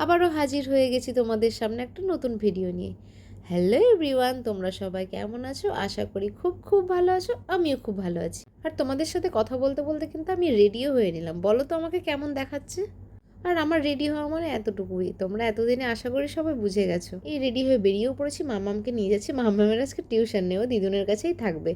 আবারও হাজির হয়ে গেছি তোমাদের সামনে একটা নতুন ভিডিও নিয়ে। হ্যালো এভরিওয়ান, তোমরা সবাই কেমন আছো? আশা করি খুব খুব ভালো আছো। আমিও খুব ভালো আছি। আর তোমাদের সাথে কথা বলতে বলতে কিন্তু আমি রেডিও হয়ে নিলাম। বলো তো আমাকে কেমন দেখাচ্ছে? আর আমার রেডি হওয়া মানে এতটুকুই, তোমরা এতদিনে আশা করি সবাই বুঝে গেছো। এই রেডি হয়ে বেরিয়েও পড়েছি, মামামকে নিয়ে যাচ্ছি। মামামের আজকে টিউশন নেই, ও দিদুনের কাছেই থাকবে।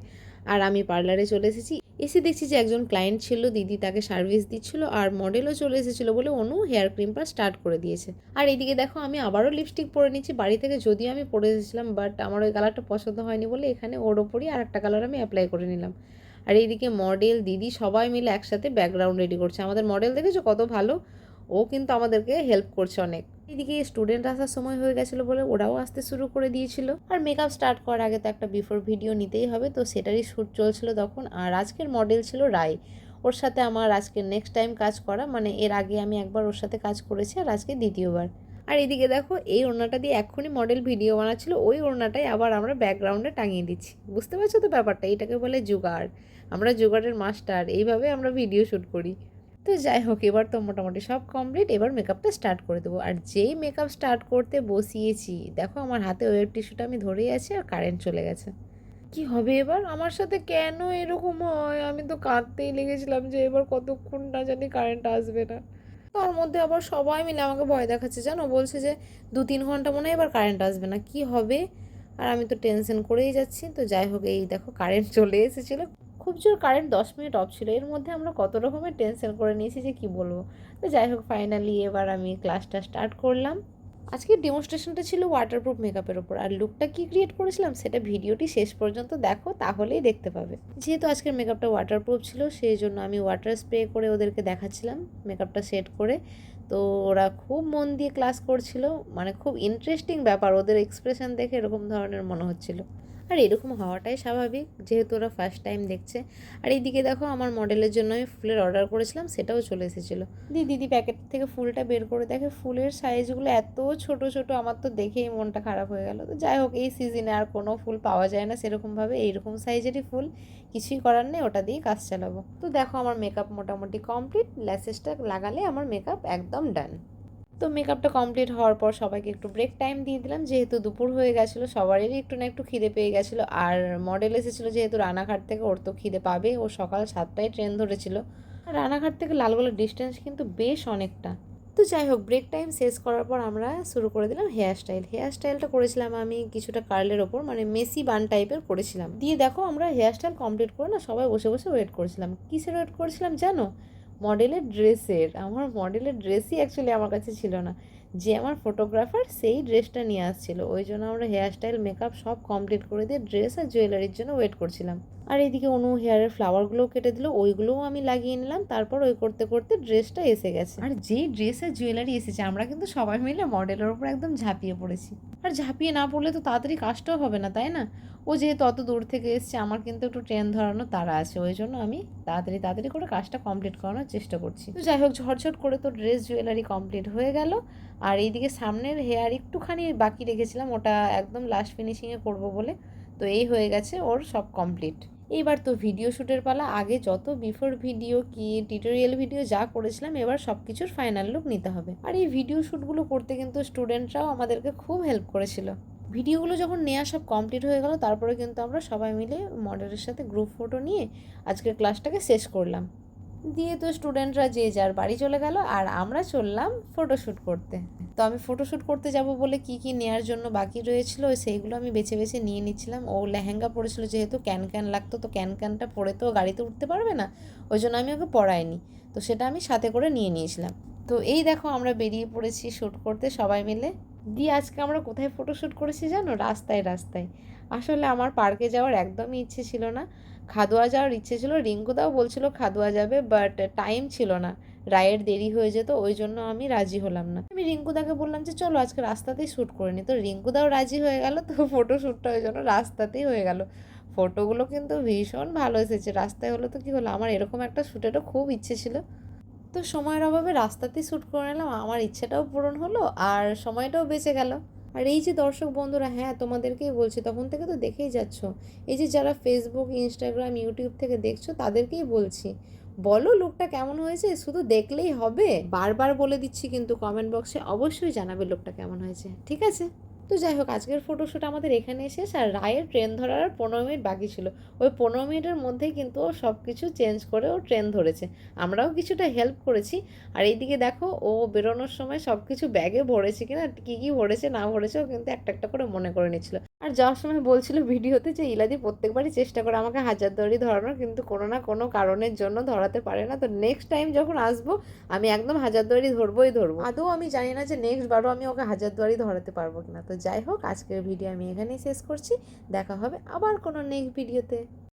আর আমি পার্লারে চলে এসেছি। এসে দেখছি যে একজন ক্লায়েন্ট ছিল, দিদি তাকে সার্ভিস দিচ্ছিল, আর মডেলও চলে এসেছিলো বলে অনু হেয়ার ক্রিমটা স্টার্ট করে দিয়েছে। আর এইদিকে দেখো আমি আবারও লিপস্টিক পরে নিচ্ছি বাড়ি থেকে, যদিও আমি পরে এসেছিলাম, বাট আমার ওই কালারটা পছন্দ হয়নি বলে এখানে ওর ওপরই আর একটা কালার আমি অ্যাপ্লাই করে নিলাম। আর এইদিকে মডেল দিদি সবাই মিলে একসাথে ব্যাকগ্রাউন্ড রেডি করছে। আমাদের মডেল দেখেছো কত ভালো, ও কিন্তু আমাদেরকে হেল্প করছে অনেক। এদিকে স্টুডেন্ট আসার সময় হয়ে গেছিলো বলে ওরাও আসতে শুরু করে দিয়েছিল। আর মেকআপ স্টার্ট করার আগে তো একটা বিফোর ভিডিও নিতেই হবে, তো সেটারই শ্যুট চলছিল তখন। আর আজকের মডেল ছিল রায়। ওর সাথে আমার আজকে নেক্সট টাইম কাজ করা, মানে এর আগে আমি একবার ওর সাথে কাজ করেছি, আর আজকে দ্বিতীয়বার। আর এদিকে দেখো এই ওড়নাটা দিয়ে এক্ষুনি মডেল ভিডিও বানাচ্ছিল, ওই ওড়নাটাই আবার আমরা ব্যাকগ্রাউন্ডে টাঙিয়ে দিচ্ছি। বুঝতে পারছো তো ব্যাপারটা? এটাকে বলে জুগাড়। আমরা জুগাড়ের মাস্টার, এইভাবে আমরা ভিডিও শ্যুট করি। তো যাই হোক, এবার তো মোটামুটি সব কমপ্লিট। এবার মেকআপটা স্টার্ট করে দেবো। আর যেই মেকআপ স্টার্ট করতে বসিয়েছি, দেখো আমার হাতে ওয়েব টিস্যুটা আমি ধরেই আছি, আর কারেন্ট চলে গেছে। কি হবে এবার? আমার সাথে কেন এরকম হয়? আমি তো কাঁদতেই লেগেছিলাম যে এবার কতক্ষণ না জানি কারেন্ট আসবে না। তার মধ্যে আবার সবাই মিলে আমাকে ভয় দেখাচ্ছে, জানো, বলছে যে 2-3 ঘন্টা মনে হয় এবার কারেন্ট আসবে না, কি হবে? আর আমি তো টেনশন করেই যাচ্ছি। তো যাই হোক, এই দেখো কারেন্ট চলে এসেছিলো। খুব জোর কারেন্ট 10 মিনিট অফ ছিল, এর মধ্যে আমরা কত রকমের টেনশন করে নিয়েছি যে কি বলবো। তো যাই হোক, ফাইনালি এবার আমি ক্লাসটা স্টার্ট করলাম। আজকের ডেমনস্ট্রেশনটা ছিল ওয়াটারপ্রুফ মেকআপের ওপর। আর লুকটা কি ক্রিয়েট করেছিলাম সেটা ভিডিওটি শেষ পর্যন্ত দেখো, তাহলেই দেখতে পাবে। যেহেতু আজকের মেকআপটা ওয়াটারপ্রুফ ছিল, সেই জন্য আমি ওয়াটার স্প্রে করে ওদেরকে দেখাচ্ছিলাম মেকআপটা সেট করে। তো ওরা খুব মন দিয়ে ক্লাস করছিল, মানে খুব ইন্টারেস্টিং ব্যাপার, ওদের এক্সপ্রেশন দেখে এরকম ধরনের মনে হচ্ছিল। আর এরকম হওয়াটাই স্বাভাবিক, যেহেতু ওরা ফার্স্ট টাইম দেখছে। আর এইদিকে দেখো আমার মডেলের জন্য আমি ফুলের অর্ডার করেছিলাম, সেটাও চলে এসেছিলো। দিদি প্যাকেট থেকে ফুলটা বের করে দেখে ফুলের সাইজগুলো এত ছোট ছোট, আমার তো দেখেই মনটা খারাপ হয়ে গেল। তো যাই হোক, এই সিজনে আর কোনো ফুল পাওয়া যায় না সেরকমভাবে, এইরকম সাইজেরই ফুল, কিছুই করার নেই, ওটা দিয়েই কাজ চালাবো। তো দেখো আমার মেকআপ মোটামুটি কমপ্লিট, ল্যাসেসটা লাগালে আমার মেকআপ একদম ডান। তো মেকআপটা কমপ্লিট হওয়ার পর সবাইকে একটু ব্রেক টাইম দিয়ে দিলাম, যেহেতু দুপুর হয়ে গেছিলো, সবারই একটু না একটু খিদে পেয়ে গেছিলো। আর মডেল এসেছিলো যেহেতু রানাঘাট থেকে, ওর তো খিদে পাবে, ও সকাল 7টায় ট্রেন ধরেছিল। রানাঘাট থেকে লালগোলার ডিস্টেন্স কিন্তু বেশ অনেকটা। তো যাই হোক, ব্রেক টাইম শেষ করার পর আমরা শুরু করে দিলাম হেয়ার স্টাইলটা করেছিলাম আমি কিছুটা কার্লের ওপর, মানে মেসি বান টাইপের করেছিলাম। দিয়ে দেখো আমরা হেয়ার স্টাইল কমপ্লিট করে না সবাই বসে বসে ওয়েট করেছিলাম। কিসের ওয়েট করেছিলাম জানো? মডেলের ড্রেসের। আমার মডেলের ড্রেসই অ্যাকচুয়ালি আমার কাছে ছিল না, যে আমার ফটোগ্রাফার সেই ড্রেসটা নিয়ে আসছিল। ওই জন্য আমরা হেয়ার স্টাইল মেকআপ সব কমপ্লিট করে দিয়ে ড্রেস আর জুয়েলারির জন্য ওয়েট করছিলাম। আর এইদিকে অনু হেয়ারের ফ্লাওয়ারগুলোও কেটে দিল, ওইগুলোও আমি লাগিয়ে নিলাম। তারপর ওই করতে করতে ড্রেসটা এসে গেছে। আর যেই ড্রেস আর জুয়েলারি এসেছে, আমরা কিন্তু সবাই মিলে মডেলের ওপর একদম ঝাঁপিয়ে পড়েছি। আর ঝাঁপিয়ে না পড়লে তো তাড়াতাড়ি কাজটাও হবে না, তাই না? ও যেহেতু অত দূর থেকে এসছে, আমার কিন্তু একটু ট্রেন ধরানো তাড়া আছে, ওই জন্য আমি তাড়াতাড়ি করে কাজটা কমপ্লিট করানোর চেষ্টা করছি। তো যাই হোক, ঝটঝট করে তো ড্রেস জুয়েলারি কমপ্লিট হয়ে গেল। আর এইদিকে সামনের হেয়ার একটুখানি বাকি রেখেছিলাম, ওটা একদম লাস্ট ফিনিশিংয়ে করবো বলে। তো এই হয়ে গেছে ওর সব কমপ্লিট। এইবার তো ভিডিও শ্যুটের পালা। আগে যত বিফোর ভিডিও কি টিউটোরিয়াল ভিডিও যা করেছিলাম, এবার সব কিছুর ফাইনাল লুক নিতে হবে। আর এই ভিডিও শ্যুটগুলো করতে কিন্তু স্টুডেন্টরাও আমাদেরকে খুব হেল্প করেছিল। ভিডিওগুলো যখন নেওয়া সব কমপ্লিট হয়ে গেল, তারপরে কিন্তু আমরা সবাই মিলে মডেলের সাথে গ্রুপ ফটো নিয়ে আজকের ক্লাসটাকে শেষ করলাম। দিয়ে তো স্টুডেন্টরা যে যার বাড়ি চলে গেল, আর আমরা চললাম ফটোশ্যুট করতে। তো আমি ফটোশ্যুট করতে যাব বলে কি কি নেওয়ার জন্য বাকি রয়েছিল সেইগুলো আমি বেছে বেছে নিয়ে নিচ্ছিলাম। ও লেহেঙ্গা পরেছিল, যেহেতু ক্যান লাগতো, তো ক্যানটা পরে তো গাড়িতে উঠতে পারবে না, ওই জন্য আমি ওকে পরাইনি। তো সেটা আমি সাথে করে নিয়ে নিয়েছিলাম। তো এই দেখো আমরা বেরিয়ে পড়েছি শ্যুট করতে সবাই মিলে। দিয়ে আজকে আমরা কোথায় ফটোশ্যুট করেছি জানো? রাস্তায়। আসলে আমার পার্কে যাওয়ার একদমই ইচ্ছে ছিল না, খাদুয়া যাওয়ার ইচ্ছে ছিল। রিঙ্কুদাও বলছিল খাদুয়া যাবে, বাট টাইম ছিল না, রায়ের দেরি হয়ে যেত, ওই জন্য আমি রাজি হলাম না। আমি রিঙ্কুদাকে বললাম যে চলো আজকে রাস্তাতেই শ্যুট করে নি। তো রিঙ্কুদাও রাজি হয়ে গেল, তো ফটোশ্যুটটা ওই জন্য রাস্তাতেই হয়ে গেল। ফটোগুলো কিন্তু ভীষণ ভালো এসেছে। রাস্তায় হলো তো কি হলো, আমার এরকম একটা শ্যুটেরও খুব ইচ্ছে ছিল। তো সময়ের অভাবে রাস্তাতেই শ্যুট করে নিলাম, আমার ইচ্ছেটাও পূরণ হলো আর সময়টাও বেঁচে গেল। আর এই যে দর্শক বন্ধুরা, হ্যাঁ তোমাদেরকেই বলছি, তখন থেকে তো দেখেই যাচ্ছ, এই যে যারা ফেসবুক, ইনস্টাগ্রাম, ইউটিউব থেকে দেখছো, তাদেরকেই বলছি, বলো লুকটা কেমন হয়েছে, শুধু দেখলেই হবে? বারবার বলে দিচ্ছি কিন্তু কমেন্ট বক্সে অবশ্যই জানাবে লুকটা কেমন হয়েছে, ঠিক আছে? তো যাই হোক, আজকের ফটোশ্যুট আমাদের এখানে শেষ। আর রায়ের ট্রেন ধরার আর 15 মিনিট বাকি ছিল। ওই 15 মিনিটের মধ্যেই কিন্তু ও সব কিছু চেঞ্জ করে ও ট্রেন ধরেছে। আমরাও কিছুটা হেল্প করেছি। আর এইদিকে দেখো, ও বেরোনোর সময় সব কিছু ব্যাগে ভরেছে কিনা, কী কী ভরেছে না ভরেছে ও কিন্তু একটা একটা করে মনে করে নিচ্ছিল। আর যাওয়ার সময় বলছিল ভিডিওতে যে ইলাদি প্রত্যেকবারই চেষ্টা করে আমাকে হাজারদুয়ারি ধরানোর, কিন্তু কোনো না কোনো কারণের জন্য ধরাতে পারে না। তো নেক্সট টাইম যখন আসবো আমি একদম হাজারদুয়ারি ধরবোই ধরবো। আদৌ আমি জানি না যে নেক্সট বারও আমি ওকে হাজারদুয়ারি ধরাতে পারবো কিনা। তো যাই হোক, আজকের ভিডিও আমি এখানেই শেষ করছি। দেখা হবে আবার কোনো নেক্সট ভিডিওতে।